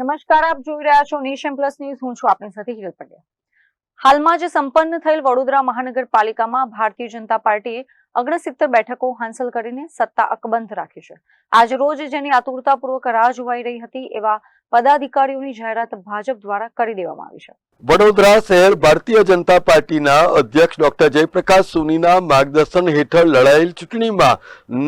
નમસ્કાર, આપ જોઈ રહ્યા છો નેશન પ્લસ ન્યૂઝ. હું છું આપની સાથે હિરલ પટેલ. હાલમાં જ સંપન્ન થયેલ વડોદરા મહાનગરપાલિકામાં ભારતીય જનતા પાર્ટીએ 69 બેઠકો હાંસલ કરીને સત્તા અકબંધ રાખી છે. આજ રોજ જેની આતુરતાપૂર્વક રાહ જોવાઈ રહી હતી એવા પદાધિકારીઓની જાહેરાત ભાજપ દ્વારા કરી દેવામાં આવી છે. વડોદરા શહેર ભારતીય જનતા પાર્ટીના અધ્યક્ષ ડોક્ટર જયપ્રકાશ સોનીના માર્ગદર્શન હેઠળ લડાયેલ ચૂંટણીમાં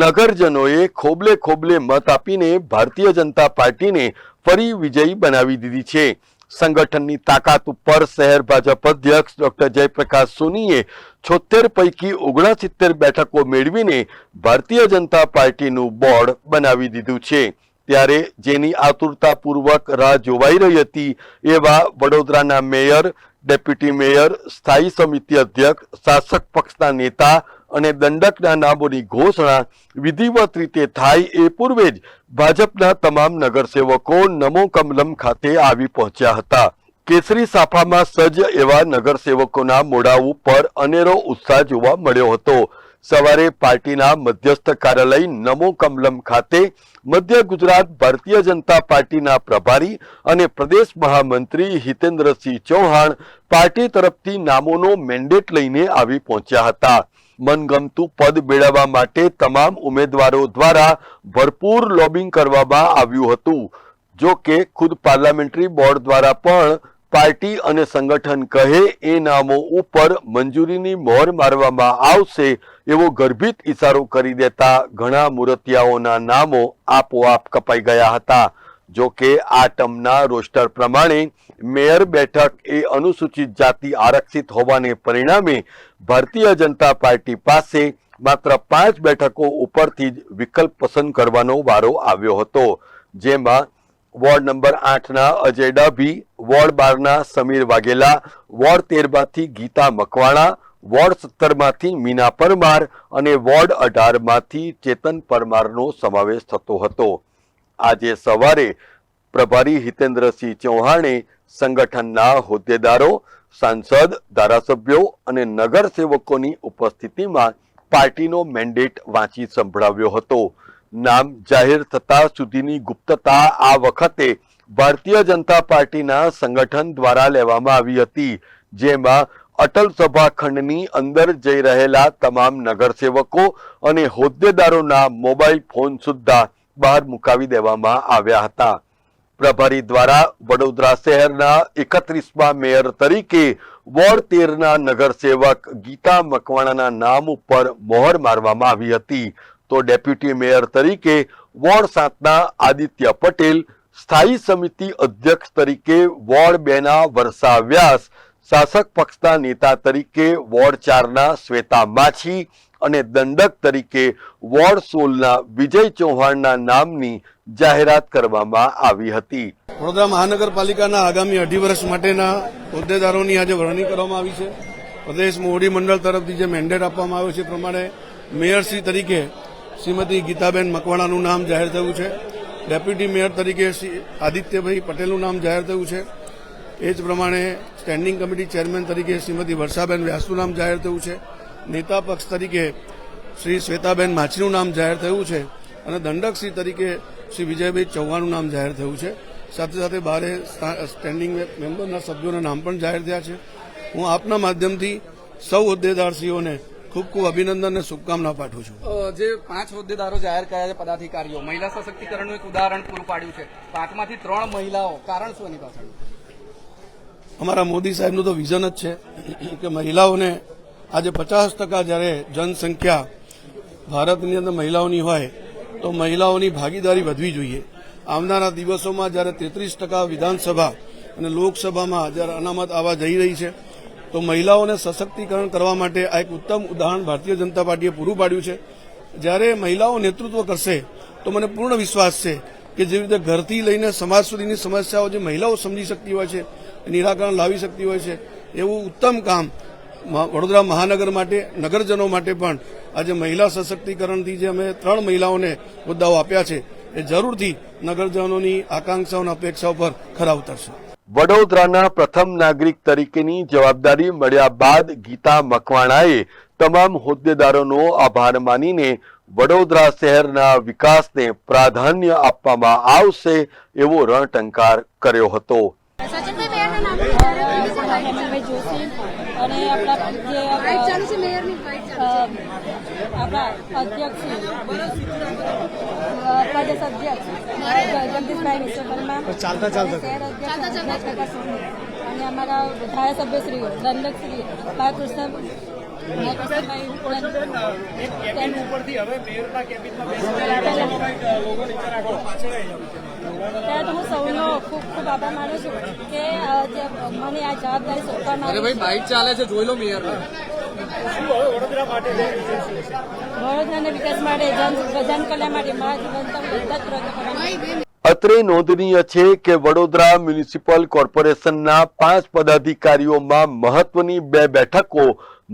નગરજનોએ ખોબલે ખોબલે મત આપીને ભારતીય જનતા પાર્ટીને ફરી વિજયી બનાવી દીધી છે. સંગઠનની તાકાત ઉપર શહેર ભાજપ અધ્યક્ષ ડોક્ટર જયપ્રકાશ સોનીએ 76 પૈકી 69 બેઠકો મેળવીને ભારતીય જનતા પાર્ટીનું બોર્ડ બનાવી દીધું છે. ત્યારે જેની આતુરતાપૂર્વક રાહ જોવાઈ રહી હતી એવા વડોદરાના મેયર, ડેપ્યુટી મેયર, સ્થાયી સમિતિ અધ્યક્ષ, શાસક પક્ષના નેતા અને દંડકના નામોની ઘોષણા વિધિવત રીતે થાય એ પૂર્વે જ ભાજપના તમામ નગરસેવકો નમો કમલમ ખાતે આવી પહોંચ્યા હતા. કેસરી સાફામાં સજ્જ એવા નગરસેવકોના મોઢા ઉપર અનેરો ઉત્સાહ જોવા મળ્યો હતો. સવારે પાર્ટીના મધ્યસ્થ કાર્યાલય નમો કમલમ ખાતે મધ્ય ગુજરાત ભારતીય જનતા પાર્ટીના પ્રભારી અને પ્રદેશ મહામંત્રી હિતેન્દ્રસિંહ ચૌહાણ પાર્ટી તરફથી નામોનો મેન્ડેટ લઈને આવી પહોંચ્યા હતા. મનગમતું પદ મેળવવા માટે તમામ ઉમેદવારો દ્વારા ભરપૂર લોબિંગ કરવામાં આવ્યું હતું. જો કે ખુદ પાર્લામેન્ટરી બોર્ડ દ્વારા પણ પાર્ટી અને સંગઠન કહે એ નામો ઉપર મંજૂરીની મહોર મારવામાં આવશે એવો ગર્ભિત ઇશારો કરી દેતા ઘણા મૂર્તિયાઓના નામો આપોઆપ કપાઈ ગયા હતા. જો કે આ ટર્મના રોસ્ટર પ્રમાણે મેયર બેઠક એ અનુસૂચિત જાતિ આરક્ષિત હોવાને પરિણામે ભારતીય જનતા પાર્ટી પાસે માત્ર 5 બેઠકો ઉપરથી જ વિકલ્પ પસંદ કરવાનો વારો આવ્યો હતો. જેમાં વોર્ડ નંબર 8ના અજય ડાભી, વોર્ડ 12ના સમીર વાઘેલા, વોર્ડ 13માંથી ગીતા મકવાણા, વોર્ડ 17માંથી મીના પરમાર અને વોર્ડ 18માંથી ચેતન પરમારનો સમાવેશ થતો હતો. આજે સવારે પ્રભારી હિતેન્દ્રસિંહ ચૌહાણે સંગઠનના હોદ્દેદારો, સાંસદ, ધારાસભ્યો અને નગરસેવકોની ઉપસ્થિતિમાં પાર્ટીનો મેન્ડેટ વાંચી સંભળાવ્યો હતો. નામ જાહેર થતા સુધીની ગુપ્તતા આ વખતે ભારતીય જનતા પાર્ટીના સંગઠન દ્વારા લેવામાં આવી હતી. જેમાં અટલ સભાખંડની અંદર જઈ રહેલા તમામ નગરસેવકો અને હોદ્દેદારોના મોબાઈલ ફોન સુદ્ધા બહાર મુકાવી દેવામાં આવ્યા હતા. પ્રભારી દ્વારા વડોદરા શહેરના 31મા મેયર તરીકે વોર્ડ 13ના નગરસેવક ગીતા મકવાણાના નામ ઉપર મહોર મારવામાં આવી હતી. તો ડેપ્યુટી મેયર તરીકે વોર્ડ 7ના આદિત્ય પટેલ, સ્થાયી સમિતિ અધ્યક્ષ તરીકે વોર્ડ 2ના વર્ષા વ્યાસ, શાસક પક્ષના નેતા તરીકે વોર્ડ 4ના શ્વેતા માછી અને દંડક તરીકે વોર્ડ 16ના વિજય ચૌહાણના નામની જાહેરાત કરવામાં આવી હતી. વડોદરા મહાનગરપાલિકાના આગામી 2.5 વર્ષ માટેના હોદ્દેદારોની આજે વરણી કરવામાં આવી છે. પ્રદેશ મોવડી મંડળ તરફથી જે મેન્ડેટ આપવામાં આવ્યો છે પ્રમાણે મેયરશ્રી તરીકે શ્રીમતી ગીતાબેન મકવાણાનું નામ જાહેર થયું છે. ડેપ્યુટી મેયર તરીકે શ્રી આદિત્યભાઈ પટેલનું નામ જાહેર થયું છે. એ જ પ્રમાણે સ્ટેન્ડિંગ કમિટી ચેરમેન તરીકે શ્રીમતી વર્ષાબેન વ્યાસનું નામ જાહેર થયું છે. નેતા પક્ષ તરીકે શ્રી શ્વેતાબેન માછીનું નામ જાહેર થયું છે અને દંડકશ્રી તરીકે શ્રી વિજયભાઈ ચૌહાણનું નામ જાહેર થયું છે. સાથે સાથે બારે સ્ટેન્ડિંગ મેમ્બરના સભ્યોના નામ પણ જાહેર થયા છે. હું આપના માધ્યમથી સૌ હોદ્દેદારશ્રીઓને ખૂબ ખૂબ અભિનંદન અને શુભકામના પાઠવું છું. જે 5 હોદ્દેદારો જાહેર કર્યા છે પદાધિકારીઓ, મહિલા સશક્તિકરણનું એક ઉદાહરણ પૂરું પાડ્યું છે. 5માંથી 3 મહિલાઓ, કારણ શું એની પાછળ? અમારા મોદી સાહેબનું તો વિઝન જ છે કે મહિલાઓને આજે 50% જ્યારે જનસંખ્યા ભારતની અંદર મહિલાઓની હોય તો મહિલાઓની ભાગીદારી વધવી જોઈએ. આવનારા દિવસોમાં જ્યારે 33% વિધાનસભા અને લોકસભામાં જ્યારે અનામત આવવા જઈ રહી છે તો મહિલાઓને સશક્તિકરણ કરવા માટે આ એક ઉત્તમ ઉદાહરણ ભારતીય જનતા પાર્ટીએ પૂરું પાડ્યું છે. જ્યારે મહિલાઓ નેતૃત્વ કરશે તો મને પૂર્ણ વિશ્વાસ છે કે જે રીતે ઘરથી લઈને સમાજ સુધીની સમસ્યાઓ જે મહિલાઓ સમજી શકતી હોય છે, નિરાકરણ લાવી શકતી હોય છે, એવું ઉત્તમ કામ વડોદરા મહાનગર માટે, નગરજનો માટે પણ આજે મહિલા સશક્તિકરણથી જે અમે 3 મહિલાઓને હોદ્દાઓ આપ્યા છે એ જરૂરથી નગરજનોની આકાંક્ષાઓ અને અપેક્ષાઓ પર ખરા ઉતરશે. વડોદરાના પ્રથમ નાગરિક તરીકેની જવાબદારી મળ્યા બાદ ગીતા મકવાણાએ તમામ હોદ્દેદારોનો આભાર માનીને વડોદરા શહેરના વિકાસને પ્રાધાન્ય આપવામાં આવશે એવો રણટંકાર કર્યો હતો. હેમંતભાઈ જોશી અને આપણા જે આપણા અધ્યક્ષ પ્રદેશ અધ્યક્ષ જગદીશભાઈ વિશ્વકર્મા શહેર અધ્યક્ષ પ્રકાશ સોની અને અમારા ધારાસભ્યશ્રીઓ દંડકશ્રી બાળકૃષ્ણ ત્યારે હું સૌનો ખૂબ ખૂબ આભાર માનું છું કે મને આ જવાબદારી સોંપવામાં અરે ભાઈ બાઇક ચાલે છે જોઈ લો મેયર વડોદરાના વિકાસ માટે જન કલ્યાણ માટે મારા જીવનતા બધા જ પ્રયત્નો કરવામાં અત્રે નોંધનીય છે કે વડોદરા મ્યુનિસિપલ કોર્પોરેશનના 5 પદાધિકારીઓમાં મહત્વની 2 બેઠકો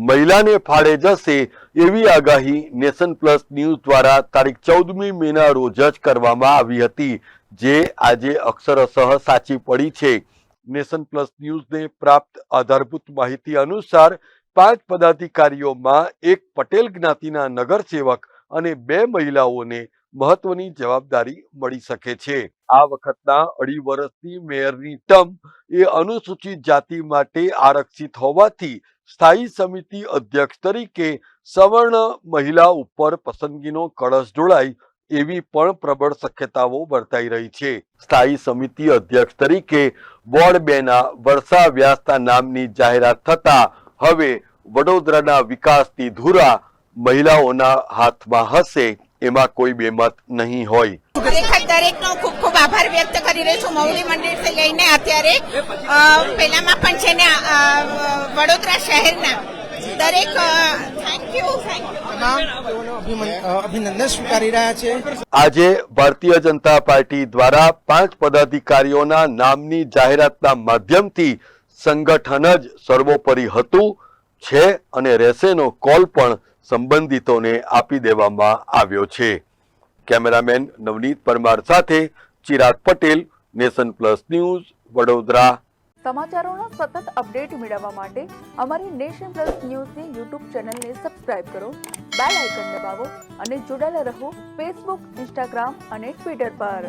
મહિલાને ફાળે જશે એવી આગાહી નેશન પ્લસ ન્યૂઝ દ્વારા તારીખ 14મી મેના રોજ જ કરવામાં આવી હતી, જે આજે અક્ષરશઃ સાચી પડી છે. નેશન પ્લસ ન્યૂઝને પ્રાપ્ત આધારભૂત માહિતી અનુસાર 5 પદાધિકારીઓમાં એક પટેલ જ્ઞાતિના નગરસેવક અને 2 મહિલાઓને મહત્વની જવાબદારી મળી શકે છે. આ વખતના 2.5 વર્ષની મેયરની ટર્મ એ અનુસૂચિત જાતિ માટે આરક્ષિત હોવાથી સ્થાયી સમિતિ અધ્યક્ષ તરીકે સવર્ણ મહિલા ઉપર પસંદગીનો કળશ ઢોળાય એવી પણ પ્રબળ શક્યતાઓ વર્તાઈ રહી છે. સ્થાયી સમિતિ અધ્યક્ષ તરીકે વોર્ડ 2ના વર્ષા વ્યાસના નામની જાહેરાત થતા હવે વડોદરાના વિકાસની ધુરા મહિલાઓના હાથમાં હશે એમાં કોઈ બેમત નહીં હોય. ખરેખર દરેકનો ખૂબ ખૂબ આભાર વ્યક્ત કરી રહી છું. મૌલી મંદિરથી લઈને અત્યારે પહેલામાં પણ છે ને વડોદરા શહેરના દરેક થેન્ક યુ અભિનંદન સ્વીકારી રહ્યા છે. આજે ભારતીય જનતા પાર્ટી દ્વારા 5 પદાધિકારીઓના નામની જાહેરાતના માધ્યમથી સંગઠન જ સર્વોપરી હતું, છે અને રહેશેનો કોલ પણ સંબંધિતોને આપી દેવામાં આવ્યો છે. કેમેરામેન નવનીત પરમાર સાથે Chirag Patel, Nation Plus News, Vadodara. સમાચારોનો સતત અપડેટ મેળવવા માટે અમારી નેશન પ્લસ ન્યૂઝની યુટ્યુબ ચેનલને સબસ્ક્રાઇબ કરો, બેલ આઇકન દબાવો અને જોડાયેલા રહો ફેસબુક, ઇન્સ્ટાગ્રામ અને ટ્વિટર પર.